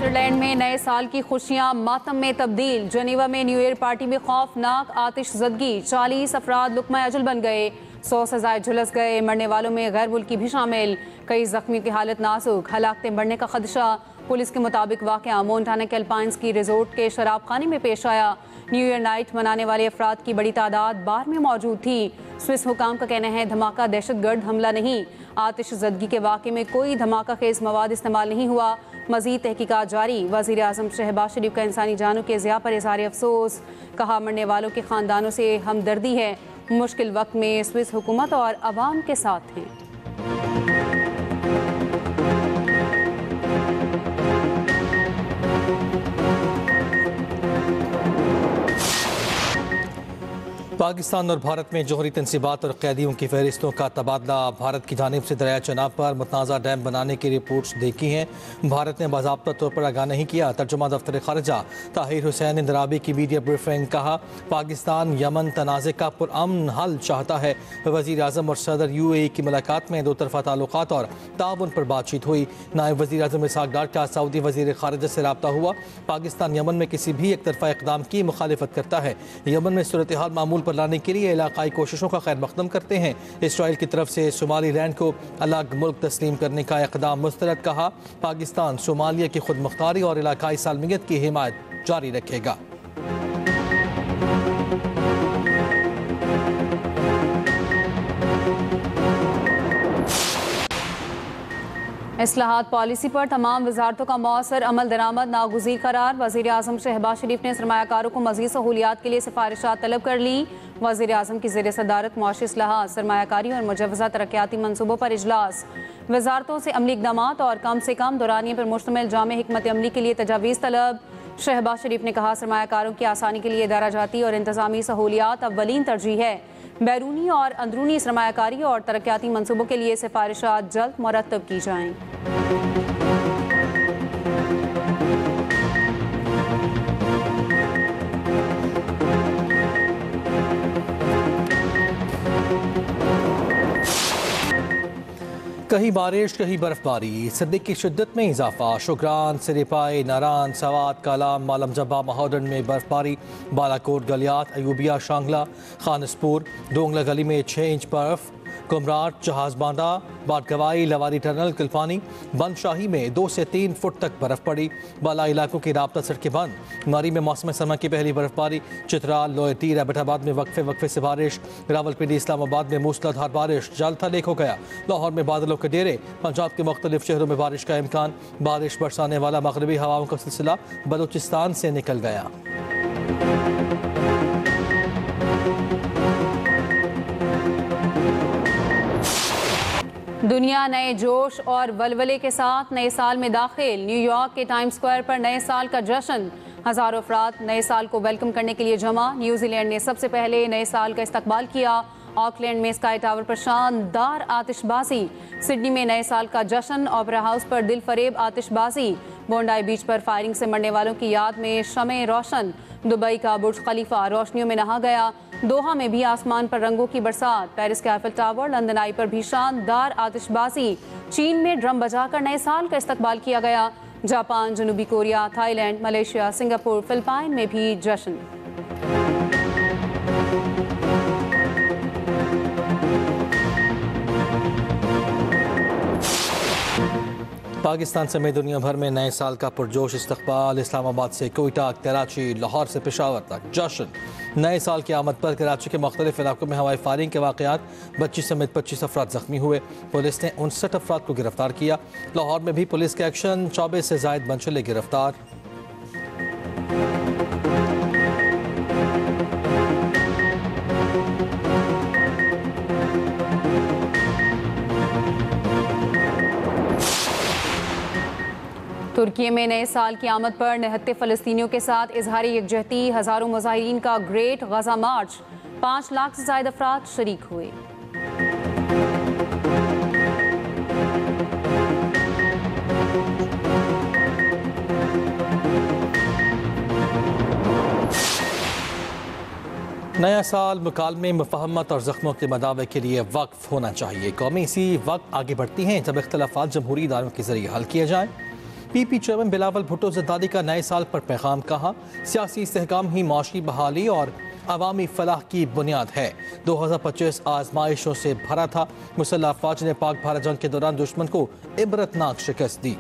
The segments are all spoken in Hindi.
स्विट्जरलैंड में नए साल की खुशियां मातम में तब्दील। जनीवा में न्यू ईयर पार्टी में खौफनाक आतिशज़दगी, 40 अफराद लुक़मा अजल बन गए, 100 से ज़ायद झुलस गए। मरने वालों में गैर मुल्की भी शामिल, कई जख्मियों की हालत नाजुक, हलाकतें बढ़ने का खदशा। पुलिस के मुताबिक वाक़या मोंटाना के अल्पाइंस की रिजोर्ट के शराब खाने में पेश आया। न्यू ईयर नाइट मनाने वाले अफराद की बड़ी तादाद बार में मौजूद थी। स्विस हुकाम का कहना है धमाका दहशतगर्द हमला नहीं, आतिशज़दगी के वाक़े में कोई धमाका खेज मवाद इस्तेमाल नहीं हुआ। मज़ीद तहकीकात जारी। वज़ीर आज़म शहबाज शरीफ का इंसानी जानों के ज़िया पर इज़हार अफसोस, कहा मरने वालों के ख़ानदानों से हमदर्दी है, मुश्किल वक्त में स्विस हुकूमत और अवाम के साथ हैं। पाकिस्तान और भारत में जौहरी तनसीबात और कैदियों की फहरिस्तों का तबादला। भारत की जानिब से दरिया चनाब पर मुतनाज़ा डैम बनाने की रिपोर्ट्स देखी हैं। भारत ने बाज़ाब्ता तौर पर आगाह नहीं किया। तर्जुमा दफ्तर ख़ारिजा ताहिर हुसैन इंदराबी की मीडिया ब्रीफिंग, कहा पाकिस्तान यमन तनाज़े का पुरअमन हल चाहता है। वज़ीर आज़म और सदर UAE की मुलाकात में दो तरफ़ा ताल्लुकात और ताउन पर बातचीत हुई। नायब वज़ीर आज़म इसहाक़ डार का सऊदी वज़ीर ख़ारिजा से रब्ता हुआ। पाकिस्तान यमन में किसी भी एक तरफ़ा इक़दाम की मुखालिफत करता है। यमन में सूरत हाल मामूल पर लाने के लिए इलाकाई कोशिशों का खैर मकदम करते हैं। इसराइल की तरफ से सोमालीलैंड को अलग मुल्क तस्लीम करने का इक़दाम मुस्तरद, कहा पाकिस्तान सोमालिया की खुद मुख्तारी और इलाकाई सालमियत की हिमायत जारी रखेगा। इस्लाहात पॉलिसी पर तमाम वजारतों का मौसर अमल दरामद नागुज़ीर करार। वज़ीर आज़म शहबाज शरीफ ने सरमायाकारों को मज़ीद सहूलियात के लिए सिफारिशात तलब कर ली। वज़ीर आज़म की ज़ेर सदारत मुआशी इस्लाहात, सरमायाकारी और मुजव्वज़ा तरक्याती मनसूबों पर इजलास। वजारतों से अमली इक़दामात और कम से कम दौरानिए पर मुश्तमिल जामे हिकमत अमली के लिए तजावीज़ तलब। शहबाज शरीफ ने कहा सरमायाकारों की आसानी के लिए इदारा जाती और इंतज़ामी सहूलियात अव्वलीन तरजीह है। बैरूनी और अंदरूनी सरमायाकारी और तरक्याती मनसूबों के लिए सिफारिशात जल्द मुरतब की जाएँ। कहीं बारिश कहीं बर्फबारी, सर्दी की शिद्दत में इजाफा। शुक्रान, सिरिपाई, नारान, सवात, कालाम, मालम जब्बा, महाौडन में बर्फबारी। बालाकोट, गलियात, अयूबिया, शांगला, खानसपुर, डोंगला गली में 6 इंच बर्फ। कुमराट, जहाज बांधा, बाटगवाई, लवारी टनल, किल्पानी, बंदशाही में 2 से 3 फुट तक बर्फ पड़ी। बाला इलाकों की राब्ता सड़कें बंद। मारी में मौसम सरमा की पहली बर्फबारी। चित्राल, लोहटी, रैबटाबाद में वक्फे से बारिश। रावलपिंडी, इस्लामाबाद में मूसलाधार बारिश। जल थलेख हो गया। लाहौर में बादलों के डेरे। पंजाब के मुख्तलिफ शहरों में बारिश का इम्कान। बारिश बरसाने वाला मगरबी हवाओं का सिलसिला बलूचिस्तान से निकल गया। दुनिया नए जोश और वलवले के साथ नए साल में दाखिल। न्यूयॉर्क के टाइम्स स्क्वायर पर नए साल का जश्न, हज़ारों अफराद नए साल को वेलकम करने के लिए जमा। न्यूजीलैंड ने सबसे पहले नए साल का इस्तकबाल किया। ऑकलैंड में स्काई टावर पर शानदार आतिशबाजी। सिडनी में नए साल का जश्न, ओपेरा हाउस पर दिल फरेब आतिशबाजी। बोंडाई बीच पर फायरिंग से मरने वालों की याद में शमे रोशन। दुबई का बुर्ज खलीफा रोशनियों में नहा गया। दोहा में भी आसमान पर रंगों की बरसात। पेरिस के आईफल टावर, लंदन आई पर भी शानदार आतिशबाजी। चीन में ड्रम बजाकर नए साल का इस्तकबाल किया गया। जापान, जनूबी Korea, Thailand, Malaysia, Singapore, Philippine में भी जश्न। पाकिस्तान समेत दुनिया भर में नए साल का पुरजोश इस्तकबाल। इस्लामाबाद से कोयटा, कराची, लाहौर से पेशावर तक जश्न। नए साल की आमद पर कराची के मुख्तलिफ इलाकों में हवाई फायरिंग के वाक़यात, बच्ची समेत 25 अफराद जख्मी हुए। पुलिस ने 59 अफराद को गिरफ्तार किया। लाहौर में भी पुलिस के एक्शन, 24 से ज़ायद मंशले गिरफ्तार। तुर्की में नए साल की आमद पर निहत्ते फ़लस्तीनियों के साथ इजहार यकजहती। हज़ारों मुजाहिरीन का ग्रेट गज़ा मार्च। 5 लाख से ज़ायद अफराद शरीक हुए। नया साल मुकालमे, मुफाहमत और ज़ख्मों के मदावे के लिए वक्फ होना चाहिए। कौमें इसी वक्त आगे बढ़ती हैं जब इख्तलाफात जमहूरी इदारों के ज़रिए हल किए जाएँ। पीपी चेयरमैन बिलावल भुट्टो जरदारी का नए साल पर पैगाम कहा, सियासी इस्तेहकाम ही माशी बहाली और अवामी फलाह की बुनियाद है। 2025 आजमाइशों से भरा था। मुसल्लह अफवाज ने पाक भारत जंग के दौरान दुश्मन को इबरतनाक शिकस्त दी।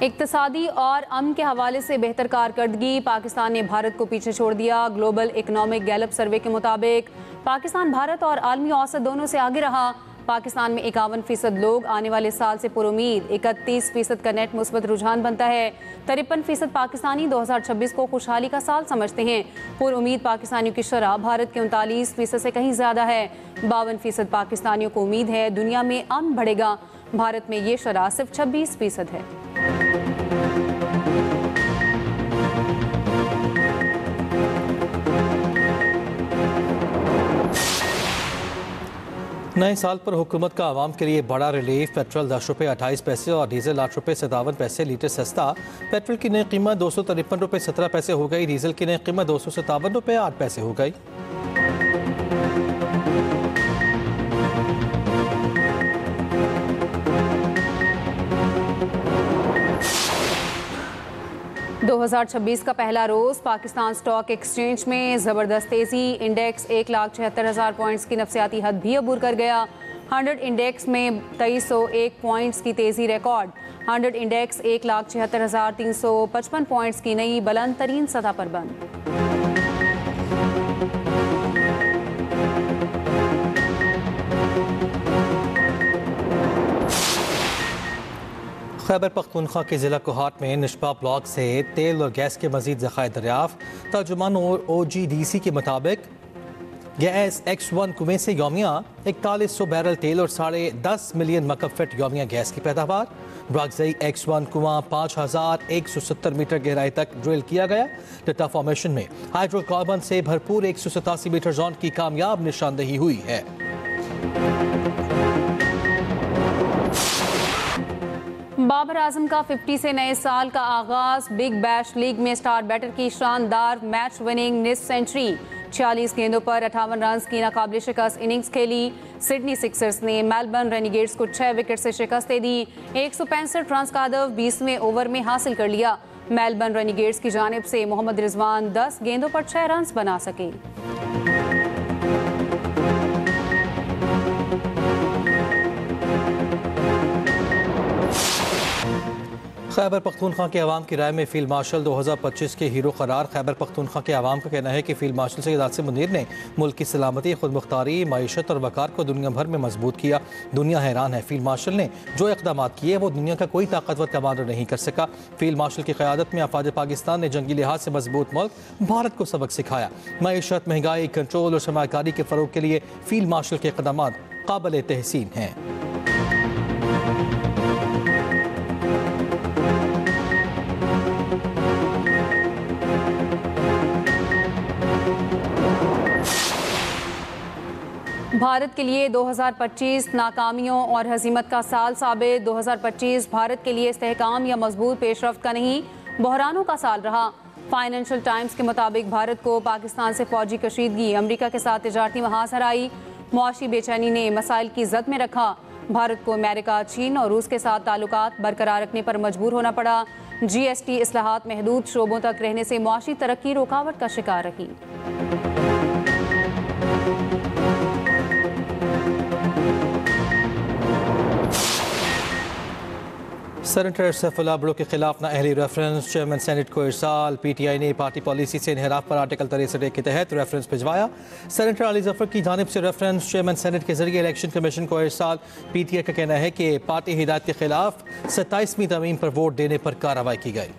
इक्तसादी और अमन के हवाले से बेहतर कारकर्दगी, पाकिस्तान ने भारत को पीछे छोड़ दिया। ग्लोबल इकोनॉमिक गैलप सर्वे के मुताबिक पाकिस्तान भारत और आलमी औसत दोनों से आगे रहा। पाकिस्तान में 51% लोग आने वाले साल से पुरुमीद, 31% का नेट मुस्बत रुझान बनता है। 53% पाकिस्तानी 2026 को खुशहाली का साल समझते हैं। पुरुमीद पाकिस्तानियों की शरह भारत के 39% से कहीं ज़्यादा है। 52% पाकिस्तानियों को उम्मीद है दुनिया में अमन बढ़ेगा। भारत में ये शरह सिर्फ 26% है। नए साल पर हुकूमत का आवाम के लिए बड़ा रिलीफ। पेट्रोल 10 रुपये 28 पैसे और डीजल 8 रुपये 57 पैसे लीटर सस्ता। पेट्रोल की नई कीमत 253 रुपये 17 पैसे हो गई। डीजल की नई कीमत 257 रुपये 8 पैसे हो गई। – 2026 का पहला रोज पाकिस्तान स्टॉक एक्सचेंज में जबरदस्त तेजी। इंडेक्स 1,76,000 पॉइंट्स की नफसियाती हद भी अबूर कर गया। 100 इंडेक्स में 2301 पॉइंट्स की तेजी रिकॉर्ड। 100 इंडेक्स 1,76,355 पॉइंट्स की नई बुलंद तरीन सतह पर बंद। खैबर पख्तूनख्वा के ज़िला कोहाट में निशपा ब्लॉक से तेल और गैस के मजीद ज़खायर दरियाफ्त। तर्जुमान और OGDC के मुताबिक गैस X1 कुएं से योमिया 4100 बैरल तेल और 10.5 मिलियन मकब फीट योमिया गैस की पैदावार। ब्रागजई X1 कुआं 5170 मीटर गहराई तक ड्रिल किया गया। डटा फॉर्मेशन में हाइड्रोकार्बन से भरपूर 187 मीटर जोन की कामयाब निशानदेही हुई है। बाबर आजम का 50 से नए साल का आगाज। बिग बैश लीग में स्टार बैटर की शानदार मैच विनिंग निस्फ सेंचुरी। 46 गेंदों पर 58 रन की नाकाबिल शिकस्त इनिंग्स खेली। सिडनी सिक्सर्स ने मेलबर्न रेनिगेट्स को 6 विकेट से शिकस्त दी। 165 रन का हदफ 20वें ओवर में हासिल कर लिया। मेलबर्न रेनिगेट्स की जानिब से मोहम्मद रिजवान 10 गेंदों पर 6 रन बना सके। खैबर पख्तूनख्वा के अवाम की राय में फील्ड मार्शल 2025 के हीरो करार। खैबर पख्तूनख्वा के अवाम का कहना है कि फील्ड मार्शल सैयद आसिम मुनीर ने मुल्क की सलामती, खुद मुख्तारी, मईशत और वकार को दुनिया भर में मजबूत किया। दुनिया हैरान है। फील्ड मार्शल ने जो इक़दाम किए वो दुनिया का कोई ताकतवर कमांडर नहीं कर सका। फील्ड मार्शल की क़यादत में अफवाज पाकिस्तान ने जंगी लिहाज से मजबूत मुल्क भारत को सबक सिखाया। मईशत, महंगाई, कंट्रोल और सरमाकारी के फ़रोग के लिए फील्ड मार्शल के इक़दाम काबिल तहसीन हैं। भारत के लिए 2025 नाकामियों और हजीमत का साल साबित। 2025 भारत के लिए इस्तेहकाम या मजबूत पेशरफ्त का नहीं, बहरानों का साल रहा। फाइनेंशियल टाइम्स के मुताबिक भारत को पाकिस्तान से फौजी कशीदगी, अमरीका के साथ तिजारती महाज हराई, मुआशी बेचैनी ने मसाइल की जद में रखा। भारत को अमेरिका, चीन और रूस के साथ ताल्लुकात बरकरार रखने पर मजबूर होना पड़ा। GST इस्लाहात महदूद शोबों तक रहने से मुआशी तरक्की रुकावट का शिकार रही। सेनेटर सैफुल्लाह भुट्टो के खिलाफ नाअहली रेफरेंस। चेयरमैन सेनेट को इरसाल। PTI ने पार्टी पॉलिसी से इनहराफ पर आर्टिकल 63 के तहत रेफरेंस भिजवाया। सेनेटर अली जफर की जानिब से रेफरेंस। चेयरमैन सेनेट के जरिए इलेक्शन कमीशन को इरसाल। PTI का कहना है कि पार्टी हिदायत के खिलाफ 27वीं तरमीम पर वोट देने पर कार्रवाई की गई।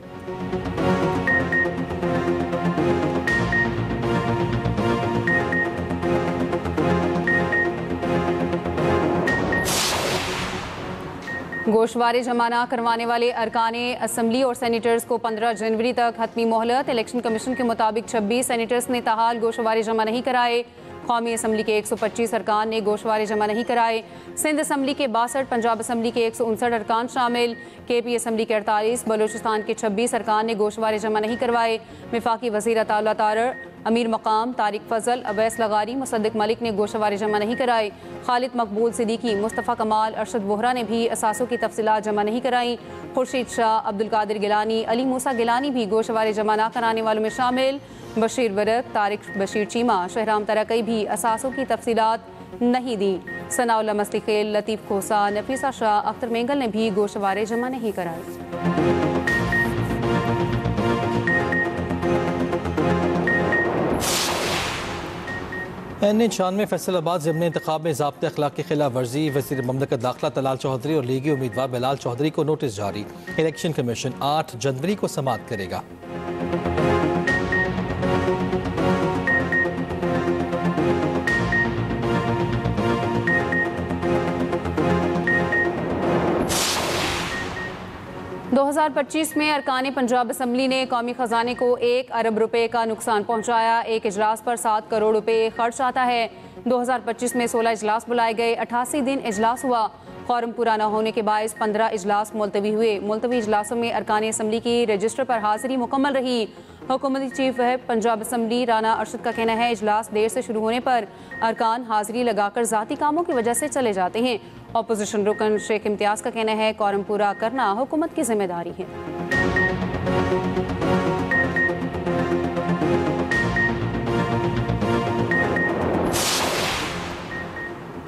गोशवारे जमा न करवाने वाले अरकाने असम्बली और सेनेटर्स को 15 जनवरी तक हतमी मोहलत। इलेक्शन कमीशन के मुताबिक 26 सेनेटर्स ने ताहाल गोशवारे जमा नहीं कराए। कौमी असम्बली के 125 अरकान ने गोशवारे जमा नहीं कराए। सिंध असम्बली के 62, पंजाब असम्बली के 159 अरकान शामिल। KP असम्बली के 48, बलूचिस्तान के 26 अरकान ने गोशवारे जमा नहीं करवाए। वफाकी वज़ीर अताउल्लाह तारर, अमीर मकाम तारिक फजल, अवैस लगारी, मुसद्दिक मलिक ने गोशवारे जमा नहीं कराए। खालिद मकबूल सिद्दीकी, मुस्तफ़ा कमाल, अरशद वोहरा ने भी असासों की तफसीलात जमा नहीं कराई। खुर्शीद शाह, अब्दुल कादिर गिलानी, अली मूसा गिलानी भी गोशवारे जमा न कराने वालों में शामिल। बशीर वरक, तारिक बशीर चीमा, शहराम तरकई भी असासों की तफसीलात नहीं दी। सनाउल्लाह मस्लिखेल, लतीफ़ खोसा, नफीसा शाह, अख्तर मेंगल ने भी गोशवारे जमा नहीं कराए। N96 फैसलाबाद ज़िमनी इंतखाब में ज़ाब्ते अखलाक की खिलाफ वर्जी, वज़ीर ममलकत दाखिला तलाल चौधरी और लीगी उम्मीदवार बिलाल चौधरी को नोटिस जारी। इलेक्शन कमीशन 8 जनवरी को समाअत करेगा। दो 2025 में अरकान पंजाब असम्बली ने कौमी खजाने को 1 अरब रुपए का नुकसान पहुंचाया। एक इजलास पर 7 करोड़ रुपए खर्च आता है। 2025 में 16 इजलास बुलाए गए, 88 दिन इजलास हुआ। फॉर्म पूरा न होने के बायस 15 इजलास मुलतवी हुए। मुलतवी इजलासों में अरकान असम्बली की रजिस्टर पर हाजिरी मुकम्मल रही। हुकूमती chief whip Punjab assembly Rana Arshad का कहना है, इजलास देर से शुरू होने पर अरकान हाजिरी लगाकर ज़ाती कामों की वजह से चले जाते हैं। अपोजिशन रुकन शेख इम्तियाज़ का कहना है, कौरम पूरा करना हुकूमत की जिम्मेदारी है।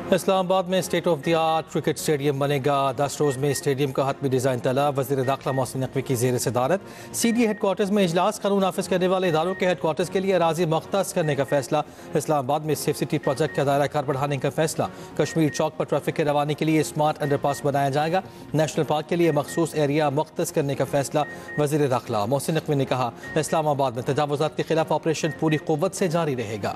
इस्लामाबाद में state of the art cricket stadium बनेगा। 10 रोज़ में स्टेडियम का हतमी डिज़ाइन तलब। वज़ीर दाखिला मोहसिन नकवी की ज़ेर सदारत CD हेडक्वार्टर्स में इजलास। कानून नाफिज करने वाले इदारों के हेडक्वार्टर्स के लिए अराज़ी मुख्तस करने का फैसला। इस्लामाबाद में सेफ सिटी प्रोजेक्ट का दायरा कार बढ़ाने का फैसला। कश्मीर चौक पर ट्रैफिक के रवानी के लिए स्मार्ट अंडरपास बनाया जाएगा। नेशनल पार्क के लिए मखसूस एरिया मुख्तस करने का फैसला। वज़ीर दाखिला मोहसिन नकवी ने कहा, इस्लामाबाद में तजावुज़ात के खिलाफ ऑपरेशन पूरी क़ुव्वत से जारी रहेगा।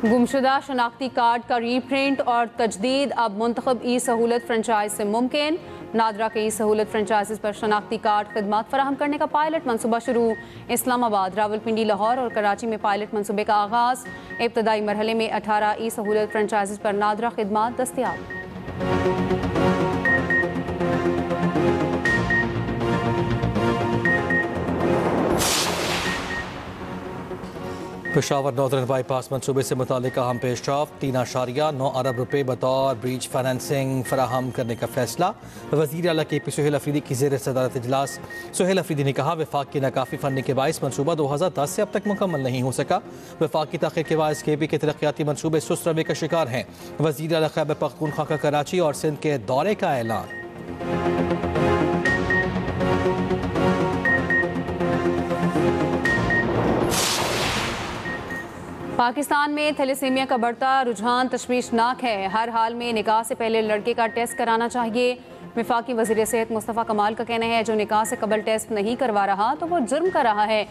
गुमशुदा शनाख्ती कार्ड का रीप्रिंट और तजदीद अब मुंतखब ई सहूलत फ्रेंचाइज से मुमकिन। नादरा के ई सहूलत फ्रेंचाइज पर शनाख्ती कार्ड खदमात फराहम करने का पायलट मनसूबा शुरू। इस्लामाबाद, रावलपिंडी, लाहौर और कराची में पायलट मनसूबे का आगाज़। इब्तदाई मरहले में 18 ई सहूलत फ्रेंचाइज पर नादरा खदमात दस्तियाब। पेशावर नॉर्दर्न बाईपास मनसूबे से मुतालिक अहम पेशरफ। 3.9 अरब रुपए बतौर ब्रीच फाइनेंसिंग फराहम करने का फैसला। वज़ीर आला KP सुहेल अफरीदी की ज़ेर सदारत इजलास। सुहेल अफरीदी ने कहा, वफाक की नाकाफ़ी फंडिंग के बायस मनसूबा 2010 से अब तक मुकम्मल नहीं हो सका। वफाक की ताख़ीर के बायस KP के तरक्याती मनसूबे सुस्त रवे का शिकार हैं। वज़ीर आला खैबर पख्तूनख्वा का कराची और सिंध के दौरे का ऐलान। पाकिस्तान में थैलेसीमिया का बढ़ता रुझान तशवीशनाक है। हर हाल में निकाह से पहले लड़के का टेस्ट कराना चाहिए। वफाकी वज़ीर सेहत मुस्तफ़ा कमाल का कहना है, जो निकाह से कबल टेस्ट नहीं करवा रहा तो वो जुर्म कर रहा है।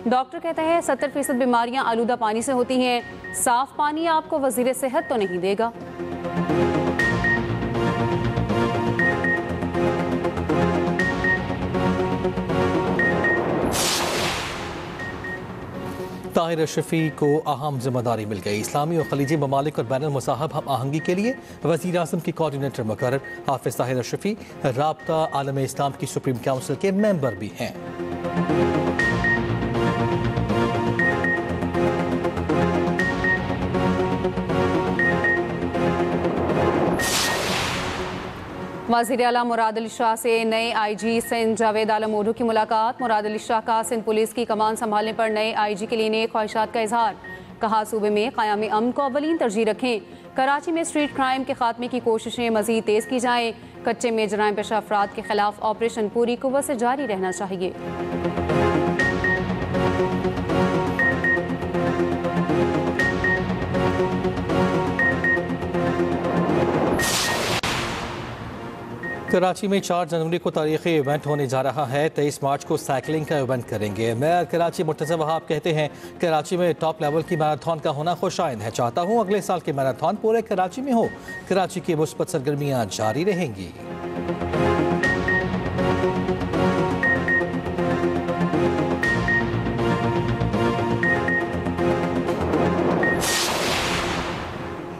डॉक्टर कहता है 70% बीमारियां आलूदा पानी से होती हैं। साफ पानी आपको वज़ीर सेहत तो नहीं देगा। ताहिर अशरफी को अहम जिम्मेदारी मिल गई। इस्लामी और खलीजी ममालिक और बैनुल मुसाहब हम आहंगी के लिए वज़ीर आज़म की कोऑर्डिनेटर मुकर्रर। हाफिज़ ताहिर अशरफी राब्ता आलम इस्लाम की सुप्रीम काउंसिल के मेंबर भी हैं। वज़ीर आला मुराद अली शाह से नए IG सिंध जावेद आलम ओढ़ू की मुलाकात। मुराद अली शाह का सिंध पुलिस की कमान संभालने पर नए IG के लिए नेक ख्वाहिशात का इजहार। कहा, सूबे में क़याम अमन को अवलीन तरजीह रखें। कराची में स्ट्रीट क्राइम के खात्मे की कोशिशें मज़ीद तेज़ की जाएँ। कच्चे में जराइम पेशा अफराद के खिलाफ ऑपरेशन पूरी कुव्वत से जारी रहना चाहिए। कराची में 4 जनवरी को तारीखी इवेंट होने जा रहा है। 23 मार्च को साइकिलिंग का इवेंट करेंगे। मेयर कराची मुर्तज़ा वहाब कहते हैं, कराची में टॉप लेवल की मैराथन का होना खुशाइंद है। चाहता हूँ अगले साल की मैराथन पूरे कराची में हो। कराची की मुस्बत सरगर्मियाँ जारी रहेंगी।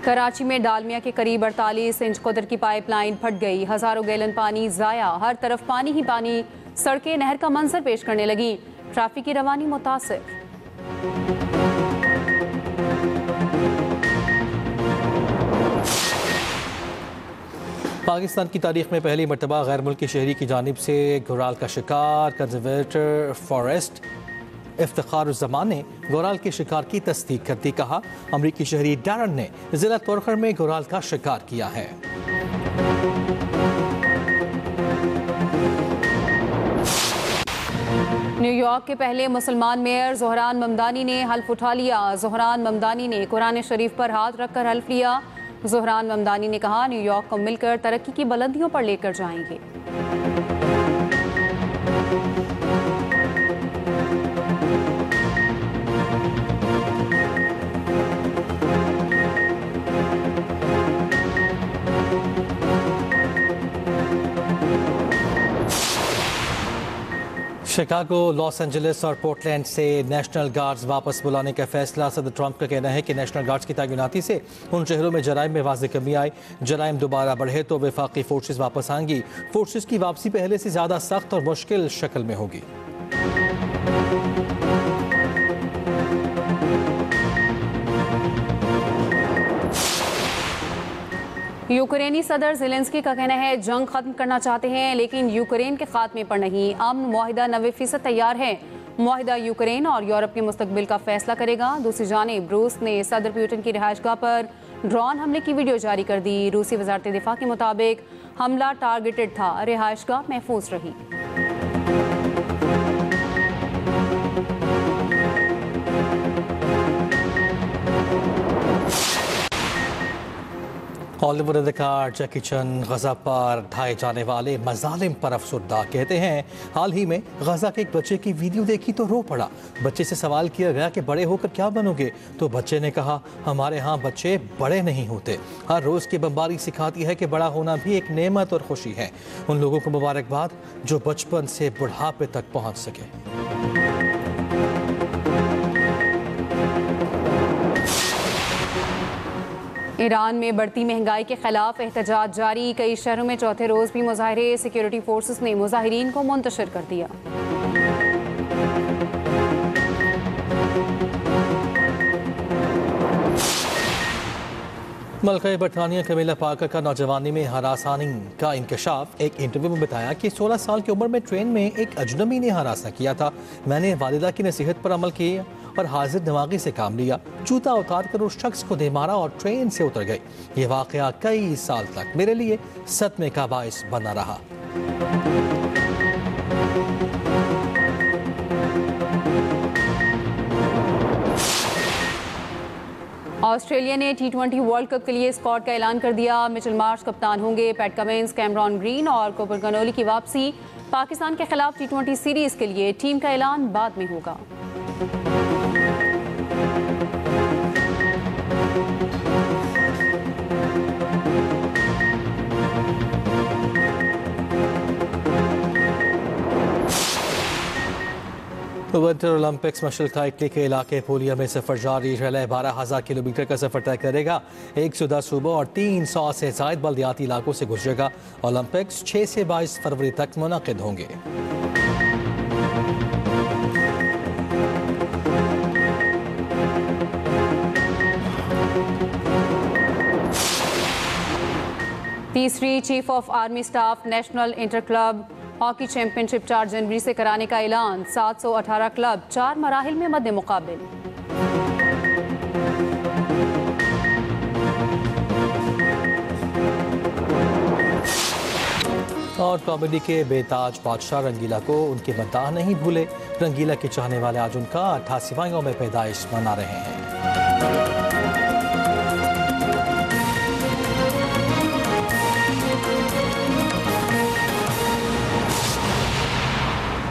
कराची में डालमिया के करीब 48 इंच कदर की पाइपलाइन फट गई, हजारों गैलन पानी जाया, हर तरफ पानी ही पानी, सड़कें नहर का मंजर पेश करने लगी, ट्रैफिक की रवानी मुतासिर। पाकिस्तान की तारीख में पहली मरतबा गैर मुल्की शहरी की जानिब से घुराल का शिकार, कंजर्वेटर फॉरेस्ट इफ्तिखारुज़्ज़मान ने घुराल के शिकार की तस्दीक कर दी। कहा, अमरीकी शहरी डैरन ने जिला तोरखर में घुराल का शिकार किया है। न्यूयॉर्क के पहले मुसलमान मेयर ज़ोहरान ममदानी ने हल्फ उठा लिया। ज़ोहरान ममदानी ने कुरान शरीफ पर हाथ रखकर हल्फ लिया। ज़ोहरान ममदानी ने कहा, न्यूयॉर्क को मिलकर तरक्की की बुलंदियों पर लेकर जाएंगे। शिकागो, लॉस एंजलिस और पोर्टलैंड से नेशनल गार्ड्स वापस बुलाने का फैसला। सदर ट्रंप का कहना है कि नेशनल गार्ड्स की तैनाती से उन शहरों में जराइम में वाज़ेह कमी आई। जराइम दोबारा बढ़े तो वफाकी फोर्सेस वापस आएंगी। फोर्सेस की वापसी पहले से ज़्यादा सख्त और मुश्किल शक्ल में होगी। यूक्रेनी सदर ज़ेलेंस्की का कहना है, जंग खत्म करना चाहते हैं लेकिन यूक्रेन के खात्मे पर नहीं। अमन मुआहिदा 90% तैयार है। मुआहिदा यूक्रेन और यूरोप के मुस्तकबिल का फैसला करेगा। दूसरी जानिब रूस ने सदर पुतिन की रिहाइशगाह पर ड्रोन हमले की वीडियो जारी कर दी। रूसी वजारत दिफा के मुताबिक हमला टारगेटेड था, रिहाइशगाह महफूज रही। हॉलीवुड अदाकार जैकी चैन गजा पर ढाए जाने वाले मजालिम पर अफसरदा। कहते हैं, हाल ही में गजा के एक बच्चे की वीडियो देखी तो रो पड़ा। बच्चे से सवाल किया गया कि बड़े होकर क्या बनोगे, तो बच्चे ने कहा, हमारे यहाँ बच्चे बड़े नहीं होते। हर रोज़ की बमबारी सिखाती है कि बड़ा होना भी एक नेमत और खुशी है। उन लोगों को मुबारकबाद जो बचपन से बुढ़ापे तक पहुँच सके। ईरान में बढ़ती महंगाई के खिलाफ एहतजाज जारी। कई शहरों में चौथे रोज भी मुजाहरे। सिक्योरिटी फोर्सेस ने मुजाहिरीन को मुंतशिर कर दिया। मलका बरतानिया कमीला पाकर का नौजवानी में हरासानी का इंकशाफ। एक इंटरव्यू में बताया कि 16 साल की उम्र में ट्रेन में एक अजनबी ने हरासा किया था। मैंने वालिदा की नसीहत पर अमल किया और हाजिर दिमागी से काम लिया। जूता उतार कर उस शख्स को दे मारा और ट्रेन से उतर गई। ये वाकया कई साल तक मेरे लिए सदमे का बाइस बना रहा। ऑस्ट्रेलिया ने T20 वर्ल्ड कप के लिए स्क्वाड का ऐलान कर दिया। मिचेल मार्श कप्तान होंगे। पैट कमिंस, कैमरॉन ग्रीन और कोपर कनोली की वापसी। पाकिस्तान के खिलाफ T20 सीरीज के लिए टीम का ऐलान बाद में होगा। विंटर ओलंपिक्स मशल का इटली के इलाके पोलिया में सफर जारी। रिले 12,000 किलोमीटर का सफर तय करेगा। 110 सूबों और 300 से ज़ायद बल्दियाती इलाकों से गुजरेगा। ओलंपिक्स 6 से 22 फरवरी तक मुनक़िद होंगे। तीसरी chief of army staff national inter club hockey championship 4 जनवरी से कराने का ऐलान। 718 क्लब 4 मराहिल में मद्दे मुकाबिल। और कॉमेडी के बेताज बादशाह रंगीला को उनके मद्दाह नहीं भूले। रंगीला के चाहने वाले आज उनका 88वां में पैदाइश मना रहे हैं।